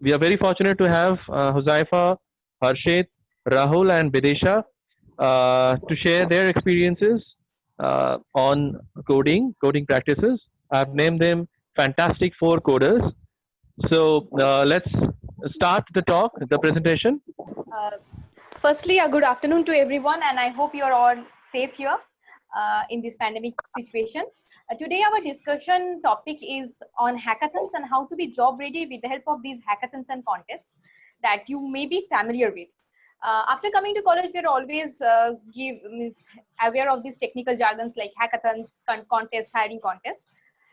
We are very fortunate to have Huzaifa, Harshit, Rahul, and Bidesha to share their experiences on coding practices. I've named them Fantastic Four Coders. So let's start the talk, the presentation. Uh, Firstly, a good afternoon to everyone, and I hope you're all safe here in this pandemic situation. Today, our discussion topic is on hackathons and how to be job ready with the help of these hackathons and contests that you may be familiar with. After coming to college, we're always aware of these technical jargons like hackathons, contest, hiring contest.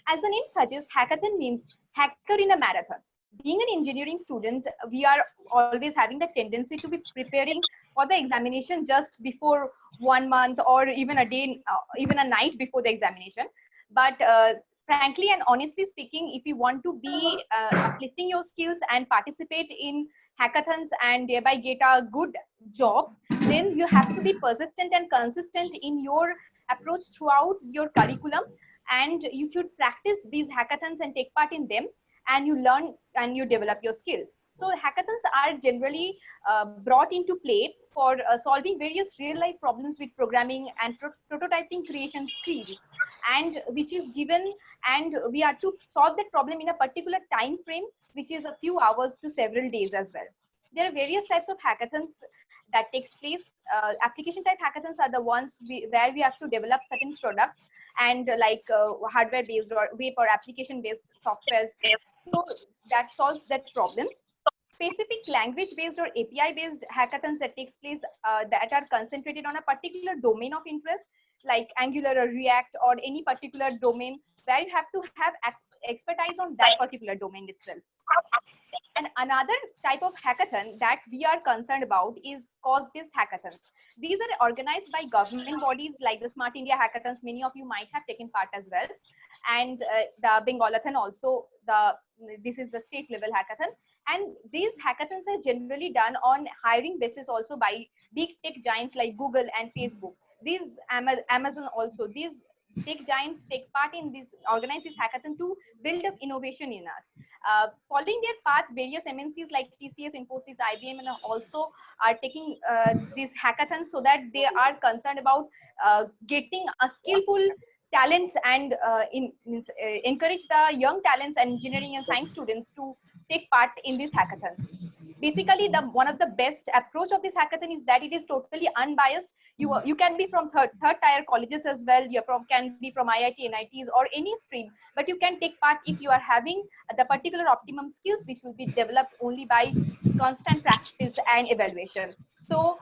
As the name suggests, hackathon means hacker in a marathon. Being an engineering student, we are always having the tendency to be preparing for the examination just before 1 month or even a day, even a night before the examination. But frankly and honestly speaking, if you want to be uplifting your skills and participate in hackathons and thereby get a good job, then you have to be persistent and consistent in your approach throughout your curriculum, and you should practice these hackathons and take part in them, and you learn and you develop your skills. So hackathons are generally brought into play for solving various real life problems with programming and prototyping creation skills, and which is given, and we are to solve that problem in a particular time frame, which is a few hours to several days as well. There are various types of hackathons that takes place. Application type hackathons are the ones where we have to develop certain products, and hardware based or web or application based softwares, so that solves that problems. Specific language based or API based hackathons that takes place that are concentrated on a particular domain of interest, like Angular or React or any particular domain where you have to have expertise on that particular domain itself. And another type of hackathon that we are concerned about is cause-based hackathons. These are organized by government bodies like the Smart India hackathons. Many of you might have taken part as well. And the Bengalathon also, this is the state level hackathon. And these hackathons are generally done on hiring basis also by big tech giants like Google and Facebook. These Amazon also, these tech giants take part in this, organize this hackathon to build up innovation in us. Following their paths, various MNCs like TCS, Infosys, IBM, and also are taking these hackathons so that they are concerned about getting a skillful talents and encourage the young talents and engineering and science students to take part in these hackathons. Basically, the one of the best approach of this hackathon is that it is totally unbiased. You can be from third tier colleges as well. You can be from IIT, NITs, or any stream, but you can take part if you are having the particular optimum skills, which will be developed only by constant practice and evaluation. So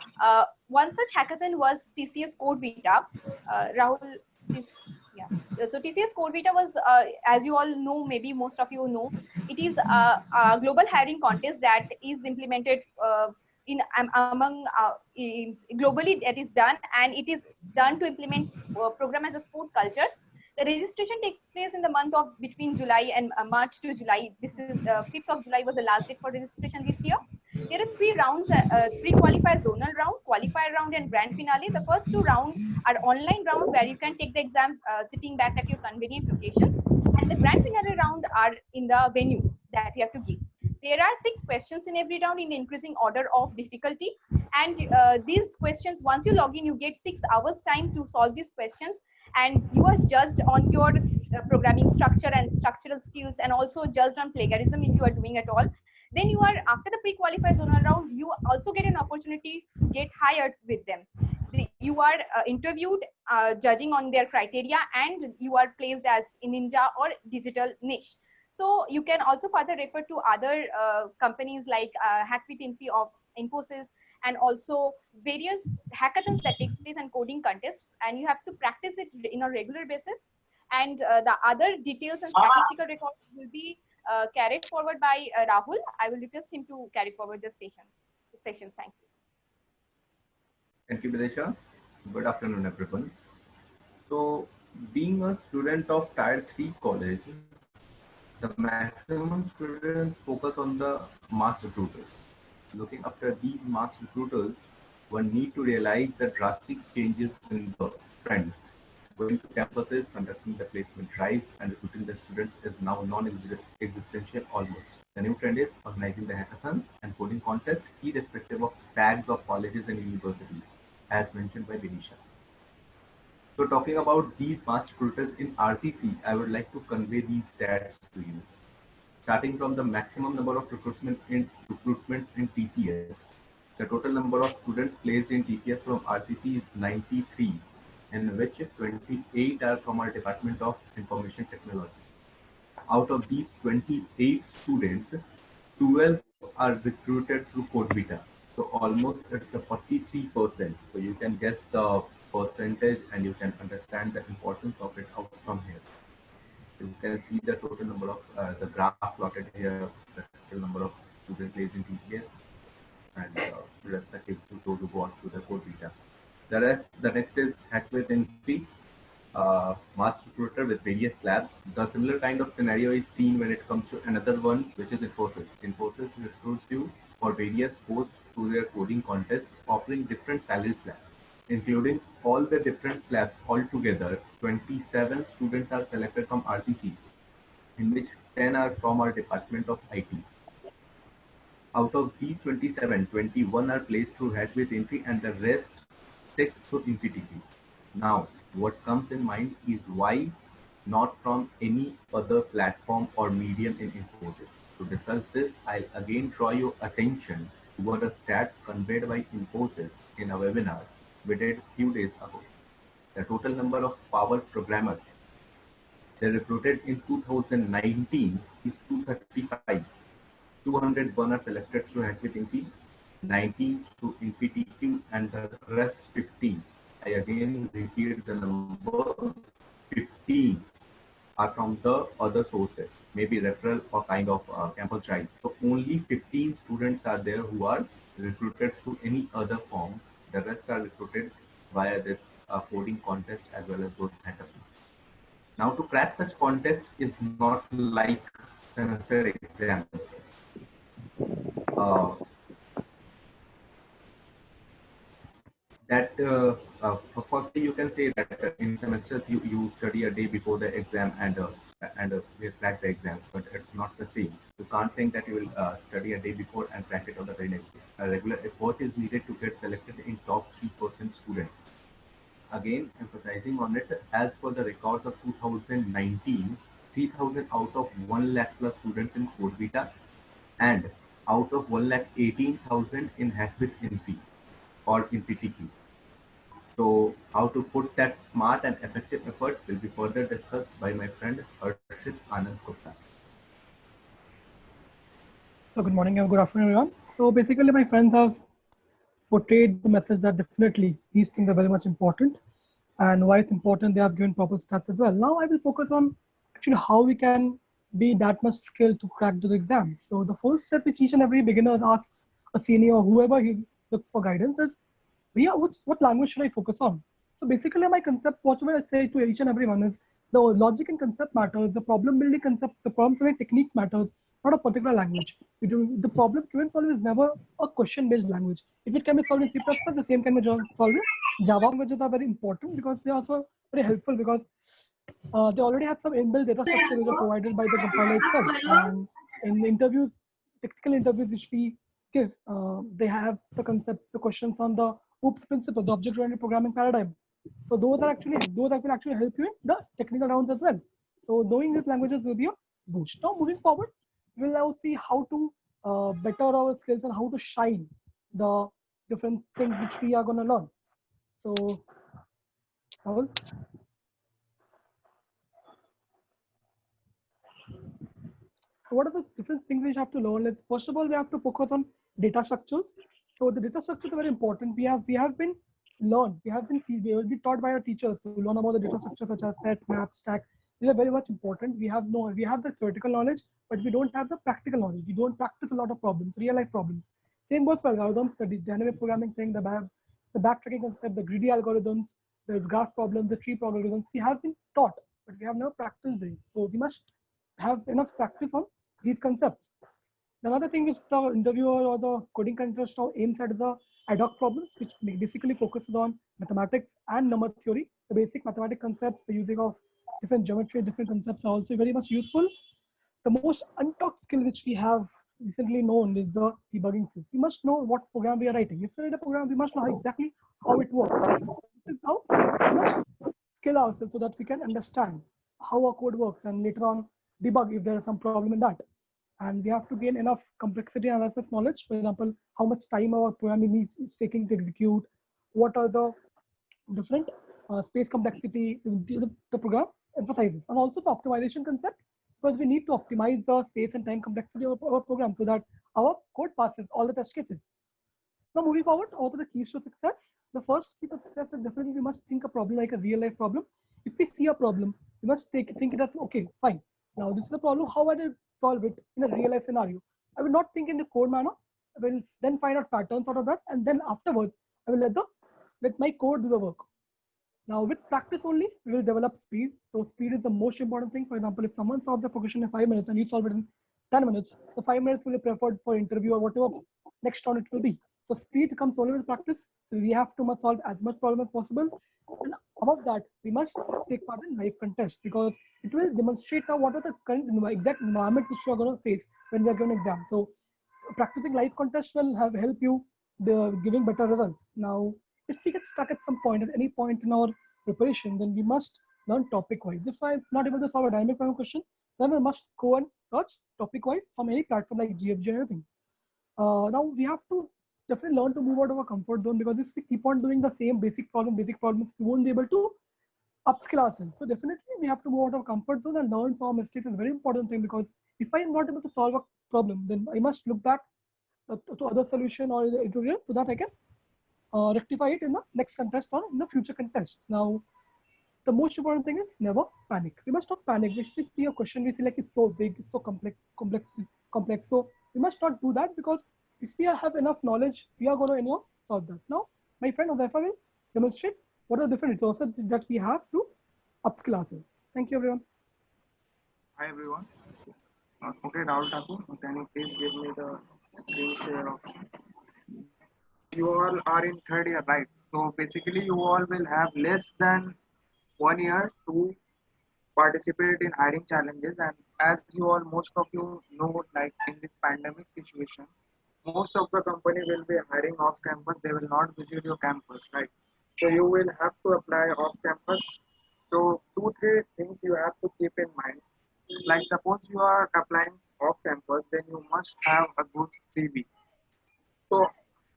one such hackathon was TCS Code Vita. Rahul, please. Yeah. So TCS Code Vita was, as you all know, maybe most of you know, it is a global hiring contest that is implemented in among globally, that is done, and it is done to implement program as a sport culture. The registration takes place in the month of between July and March to July. This is 5th of July was the last date for registration this year. There are three rounds, pre-qualifier, zonal round, qualifier round, and grand finale. The first two rounds are online round where you can take the exam sitting back at your convenient locations, and the grand finale round are in the venue that you have to give. There are 6 questions in every round in increasing order of difficulty, and these questions, once you log in, you get 6 hours time to solve these questions, and you are judged on your programming structure and structural skills, and also judged on plagiarism if you are doing at all. Then you are, after the pre-qualified zonal round, you also get an opportunity to get hired with them. You are interviewed, judging on their criteria, and you are placed as in ninja or digital niche. So you can also further refer to other companies like Hackfit of Infosys, and also various hackathons that takes place and coding contests, and you have to practice it in a regular basis. And the other details and statistical records will be carried forward by Rahul. I will request him to carry forward the sessions. Thank you. Thank you, Videsha. Good afternoon, everyone. So, being a student of Tier 3 college, the maximum students focus on the mass recruiters. Looking after these mass recruiters, one need to realize the drastic changes in the trend. Going to campuses, conducting the placement drives, and recruiting the students is now non-existential almost. The new trend is organizing the hackathons and coding contests, irrespective of tags of colleges and universities, as mentioned by Vinisha. So talking about these mass recruiters in RCC, I would like to convey these stats to you. Starting from the maximum number of recruitments in TCS, the total number of students placed in TCS from RCC is 93, in which 28 are from our Department of Information Technology. Out of these 28 students, 12 are recruited through CodeVita. So almost it's a 43%. So you can guess the percentage and you can understand the importance of it out from here. You can see the total number of the graph plotted here, the total number of students placed in TCS and respective to those who go to the CodeVita. The next is Hack with Infy, mass recruiter with various labs. The similar kind of scenario is seen when it comes to another one, which is Infosys. Infosys recruits you for various posts through their coding contests, offering different salary slabs, including all the different slabs altogether. 27 students are selected from RCC, in which 10 are from our Department of IT. Out of these 27, 21 are placed through Head with Infy and the rest 6 through InfyTP. Now, what comes in mind is why not from any other platform or medium in Infosys. To discuss this, I'll again draw your attention to the stats conveyed by Infosys in a webinar we did a few days ago. The total number of Power programmers they recruited in 2019 is 235. 201 are selected through Hack with Infy, 19 through InfyTQ, and the rest 15. I again repeat the number, 15 are from the other sources, maybe referral or kind of campus drive. So only 15 students are there who are recruited through any other form. The rest are recruited via this coding contest as well as those hackathons. Now to crack such contest is not like semester exams. Firstly, you can say that in semesters you study a day before the exam and you crack the exams, but it's not the same. You can't think that you will study a day before and crack it on the very next day. A regular effort is needed to get selected in top 3% students. Again, emphasizing on it, as per the records of 2019, 3,000 out of 1 lakh plus students in CodeVita and out of 1,18,000 in Hack with Infy or InfyTQ. So how to put that smart and effective effort will be further discussed by my friend Harshit Anand Gupta. So good morning and good afternoon, everyone. So basically my friends have portrayed the message that definitely these things are very much important, and why it's important they have given proper stats as well. Now I will focus on actually how we can be that much skilled to crack the exam. So the first step which each and every beginner asks a senior or whoever he looks for guidance is, what language should I focus on? So basically my concept, whatever I say to each and everyone is, the logic and concept matters, the problem building concept, the problem solving techniques matters, not a particular language. The given problem is never a question based language. If it can be solved in C++, the same can be solved in Java. Languages are very important because they are also very helpful because they already have some inbuilt data structures which are provided by the compiler itself. And in the interviews, technical interviews which we give, they have the concepts, the questions on the OOPS principle, the object-oriented programming paradigm. So those will actually help you in the technical rounds as well. So knowing these languages will be a boost. Now moving forward, we'll now see how to better our skills and how to shine the different things which we are going to learn. So, Rahul. So what are the different things we have to learn? Is first of all, we have to focus on data structures. So the data structures are very important. We will be taught by our teachers to learn about the data structures such as set, map, stack. These are very much important. We have the theoretical knowledge, but we don't have the practical knowledge. We don't practice a lot of problems, real life problems. Same goes for algorithms, the dynamic programming thing, the backtracking concept, the greedy algorithms, the graph problems, the tree algorithms. We have been taught, but we have never practiced these. So we must have enough practice on these concepts. Another thing which the interviewer or the coding contest now aims at the ad hoc problems, which basically focuses on mathematics and number theory. the basic mathematical concepts, the using of different geometry, different concepts are also very much useful. The most untalked skill which we have recently known is the debugging skills. We must know what program we are writing. If we write a program, we must know exactly how it works. This is how we must skill ourselves so that we can understand how our code works and later on debug if there is some problem in that. And we have to gain enough complexity analysis knowledge. For example, how much time our program is taking to execute, what are the different space complexity the program emphasizes, and also the optimization concept, because we need to optimize the space and time complexity of our program so that our code passes all the test cases. Now moving forward, what are the keys to success? The first key to success is definitely we must think a problem like a real life problem. If we see a problem, we must think it as, okay, fine. Now this is a problem, how I will solve it in a real life scenario. I will not think in the code manner. I will then find out patterns out of that, and then afterwards I will let my code do the work. Now with practice only, we will develop speed. So speed is the most important thing. For example, if someone solves the progression in 5 minutes and you solve it in 10 minutes, the 5 minutes will be preferred for interview or whatever next round it will be. So speed comes only with practice. So we have to solve as much problem as possible. And above that, we must take part in live contest, because it will demonstrate now what are the current exact environment which you are going to face when we are given an exam. So practicing live contest will help you giving better results. Now, if we get stuck at some point, at any point in our preparation, then we must learn topic wise. If I'm not able to solve a dynamic problem question, then we must go and search topic wise from any platform like GFG or anything. Now we have to definitely learn to move out of our comfort zone, because if we keep on doing the same basic problems, we won't be able to upskill ourselves. So definitely we have to move out of our comfort zone and learn from our mistakes is a very important thing, because if I am not able to solve a problem, then I must look back to other solution or the tutorial so that I can rectify it in the next contest or in the future contests. Now, the most important thing is never panic. We must not panic. If we see a question, we feel like it's so big, it's so complex. So we must not do that, because if we have enough knowledge, we are going to anyhow solve that. Now, my friend Huzaifa will demonstrate what are the different resources that we have to upskill ourselves. Thank you, everyone. Hi everyone. Okay, Rahul Thakur, can you please give me the screen share option? You all are in third year, right? So basically, you all will have less than 1 year to participate in hiring challenges. And as you all, most of you know, like in this pandemic situation, most of the company will be hiring off campus. They will not visit your campus, right? So you will have to apply off campus. So 2-3 things you have to keep in mind. Like suppose you are applying off campus, then you must have a good CV. So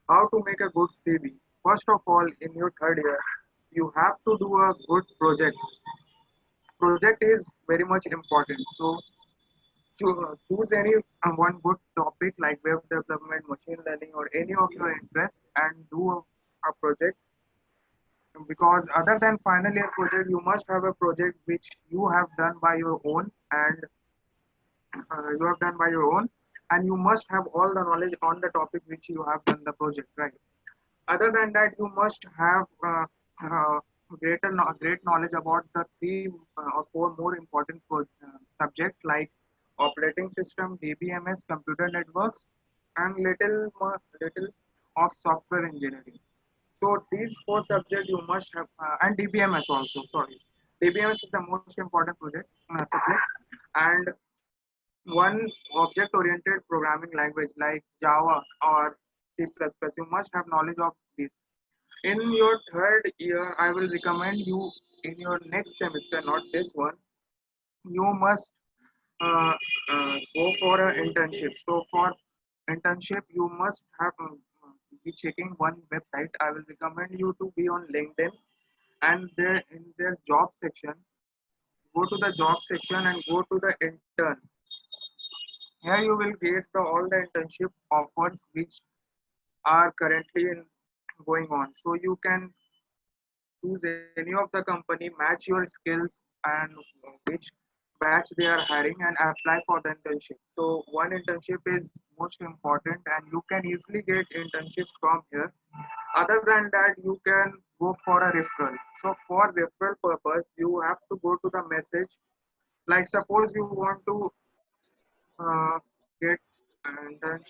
how to make a good CV? First of all, in your third year, you have to do a good project. Project is very much important. So choose any one good topic like web development, machine learning, or any of your interests, and do a project. Because other than final year project, you must have a project which you have done by your own, and and you must have all the knowledge on the topic which you have done the project, right? Other than that, you must have great knowledge about the three or four more important subjects like operating system, DBMS, computer networks, and little of software engineering. So these four subjects you must have, and DBMS also. Sorry, DBMS is the most important subject, and one object-oriented programming language like Java or C++. You must have knowledge of this. In your third year, I will recommend you in your next semester, not this one, you must uh, go for an internship. So for internship, you must have be checking one website. I will recommend you to be on LinkedIn, and there in their job section, go to the job section and go to the intern. Here you will get all the internship offers which are currently going on. So you can choose any of the company, match your skills and which batch they are hiring, and apply for the internship. So one internship is most important, and you can easily get internship from here. Other than that, you can go for a referral. So for referral purpose, you have to go to the message. Like suppose you want to uh, get and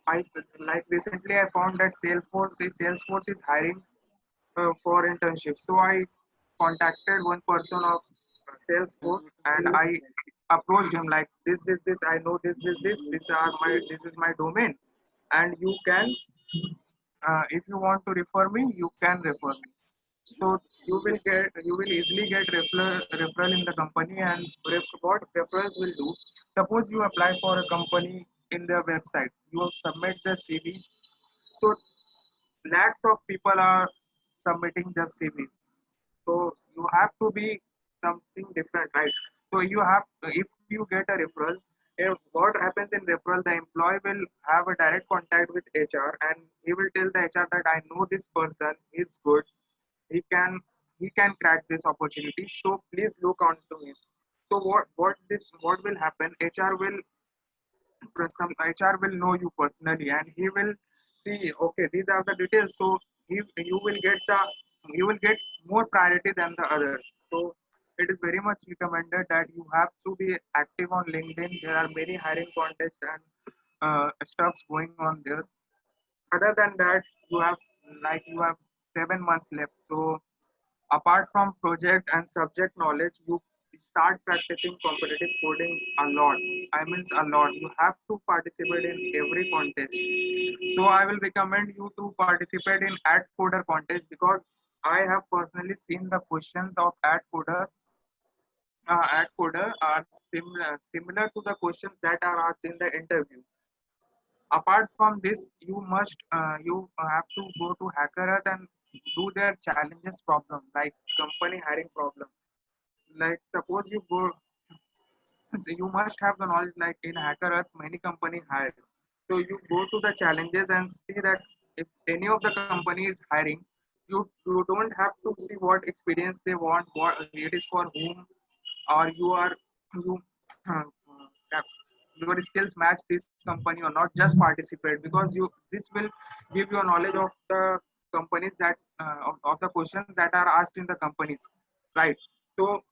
I like recently I found that Salesforce is hiring for internship. So I contacted one person of Salesforce, and I approached him like this. I know this. This is my domain, and you can, if you want to refer me, you can refer me. So you will easily get referral in the company, and what referrals will do. Suppose you apply for a company in their website, you submit the CV. So lakhs of people are submitting their CV. So you have to be something different, right? So you have, if you get a referral, what happens in referral, the employee will have a direct contact with HR, and he will tell the HR that I know this person is good, he can he can crack this opportunity, so please look onto him. So what will happen, some HR will know you personally, and he will see, okay, these are the details. So you will get more priority than the others. So it is very much recommended that you have to be active on LinkedIn. There are many hiring contests and stuffs going on there. Other than that, you have 7 months left. So apart from project and subject knowledge, you start practicing competitive coding a lot. I mean a lot. You have to participate in every contest. So I will recommend you to participate in Ad Coder contest, because I have personally seen the questions of Ad Coder are similar to the questions that are asked in the interview. Apart from this, you have to go to HackerEarth and do their challenges problem, like company hiring problem. Like suppose you go, so you must have the knowledge, like in HackerEarth many company hires. So you go to the challenges and see that if any of the company is hiring, you don't have to see what experience they want, what it is for whom, or you uh, your skills match this company or not. Just participate, because you this will give you a knowledge of the companies that of the questions that are asked in the companies, right? So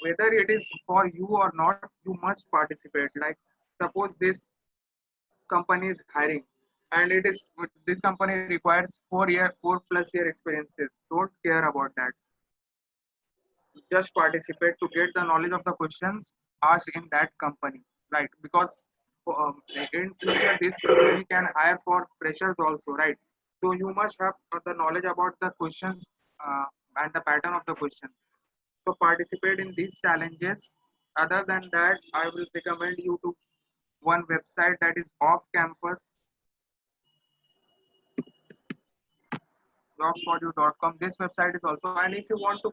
whether it is for you or not, you must participate. Like suppose this company is hiring, and this company requires 4 plus year experiences. Don't care about that, just participate to get the knowledge of the questions asked in that company, right? Because in future this company can hire for freshers also, right? So you must have the knowledge about the questions and the pattern of the question. So participate in these challenges. Other than that, I will recommend you to one website, that is off campus jobsforyou.com. This website is also, and if you want to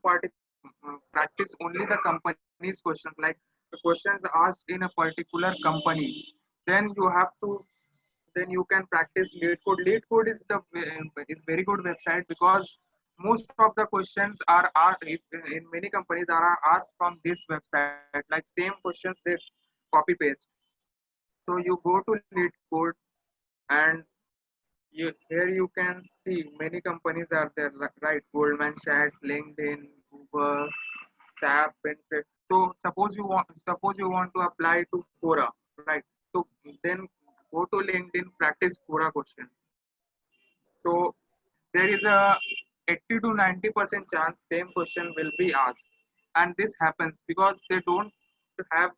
practice only the company's questions, like the questions asked in a particular company, then you can practice LeetCode. LeetCode is very good website, because most of the questions in many companies are asked from this website. Like same questions they copy paste. So you go to LeetCode, and here you can see many companies are there, right? Goldman Sachs, LinkedIn, Uber, SAP, Pinterest. So suppose you want to apply to Quora, right? So then go to LinkedIn, practice Quora questions. So there is a 80 to 90% chance same question will be asked, and this happens because they don't have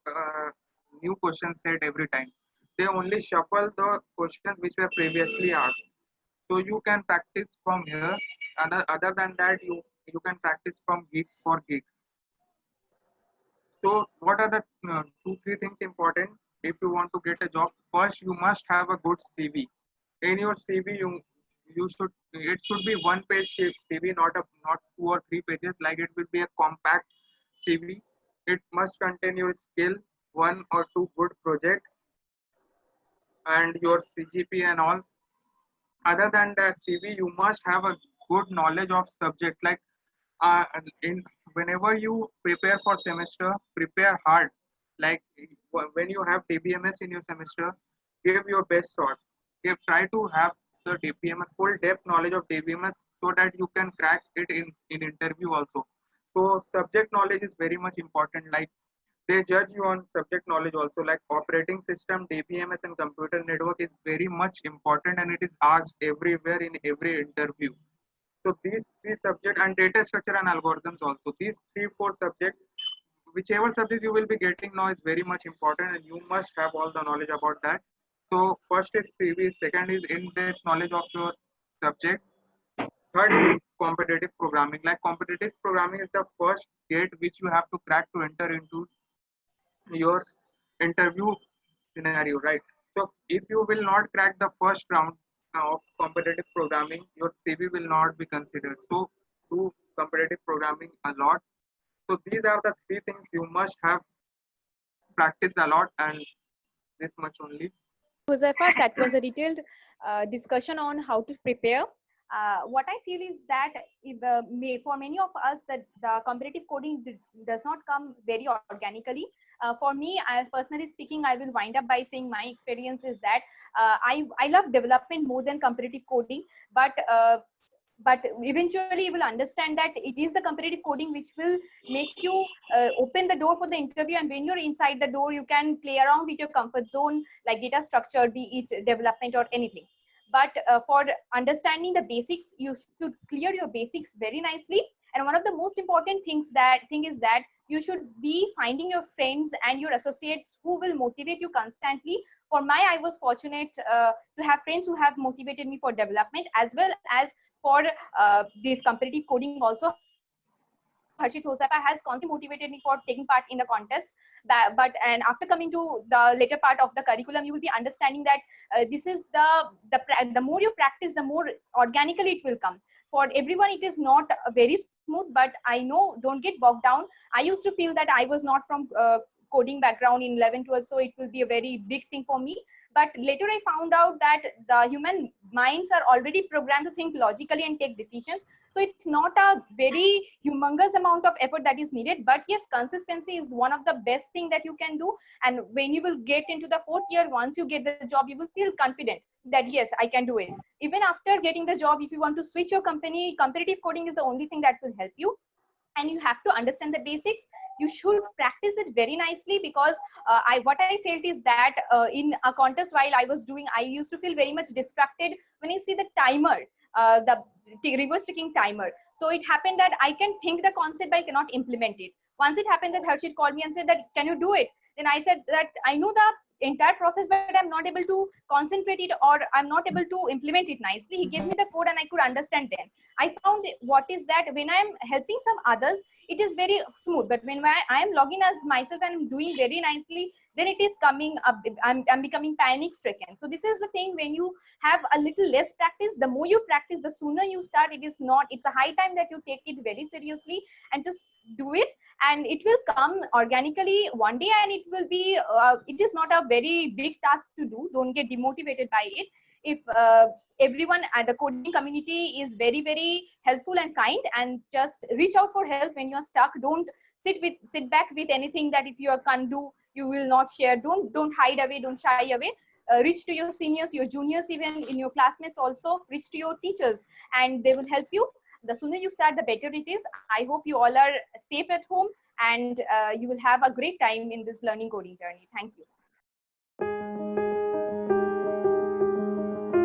new questions set every time. They only shuffle the questions which were previously asked. So you can practice from here. Other than that, you can practice from gigs for gigs. So what are the 2-3 things important if you want to get a job? First, you must have a good CV. In your CV, you should it should be one page CV, not 2 or 3 pages. Like it will be a compact CV. It must contain your skill, 1 or 2 good projects, and your CGP and all. Other than that CV, you must have a good knowledge of subject. Like in whenever you prepare for semester, prepare hard. Like when you have DBMS in your semester, give your best shot. Try to have the DBMS full depth knowledge of DBMS, so that you can crack it in interview also. So subject knowledge is very much important. Like they judge you on subject knowledge also, like operating system, DBMS, and computer network is very much important, and it is asked everywhere in every interview. So these three subjects and data structure and algorithms also. These 3-4 subjects, whichever subject you will be getting now is very much important, and you must have all the knowledge about that. So first is CV, second is in-depth knowledge of your subject, third is competitive programming. Like competitive programming is the first gate which you have to crack to enter into your interview scenario, right? So if you will not crack the first round of competitive programming, your CV will not be considered. So do competitive programming a lot. So these are the three things you must have practiced a lot, and this much only. Huzaifa, that was a detailed discussion on how to prepare. What I feel is that if, for many of us, that the competitive coding does not come very organically. For me, as personally speaking, I will wind up by saying my experience is that I love development more than competitive coding, but eventually you will understand that it is the competitive coding which will make you open the door for the interview, and when you're inside the door you can play around with your comfort zone like data structure, be it development or anything. But for understanding the basics, you should clear your basics very nicely. And one of the most important things is that you should be finding your friends and your associates who will motivate you constantly. For I was fortunate to have friends who have motivated me for development as well as for this competitive coding also. Harshit Hosappa has constantly motivated me for taking part in the contest. And after coming to the later part of the curriculum, you will be understanding that this is the more you practice, the more organically it will come. For everyone, it is not very smooth, but I know, don't get bogged down. I used to feel that I was not from coding background in 11, 12, so it will be a very big thing for me. But later I found out that the human minds are already programmed to think logically and take decisions. So it's not a very humongous amount of effort that is needed, but yes, consistency is one of the best thing that you can do. And when you will get into the 4th year, once you get the job, you will feel confident that yes, I can do it. Even after getting the job, if you want to switch your company, competitive coding is the only thing that will help you. And you have to understand the basics. You should practice it very nicely, because what I felt is that in a contest while I was doing, I used to feel very much distracted when I see the timer, the reverse ticking timer. So it happened that I can think the concept but I cannot implement it. Once it happened that Harshit called me and said that, can you do it? Then I said that I know the entire process, but I'm not able to concentrate it, or I'm not able to implement it nicely. He gave me the code and I could understand then. I found what is that when I'm helping some others, it is very smooth. But when I am logging as myself and I'm doing very nicely, then it is coming up. I'm becoming panic stricken. So this is the thing, when you have a little less practice, the more you practice, the sooner you start. It's a high time that you take it very seriously and just do it, and it will come organically one day, and it is not a very big task to do. Don't get demotivated by it. If everyone at the coding community is very, very helpful and kind, and just reach out for help when you're stuck. Don't sit back with anything that if you can't do, you will not share. Don't hide away, don't shy away. Reach to your seniors, your juniors, even in your classmates also. Reach to your teachers and they will help you. The sooner you start, the better it is. I hope you all are safe at home, and you will have a great time in this learning coding journey. Thank you.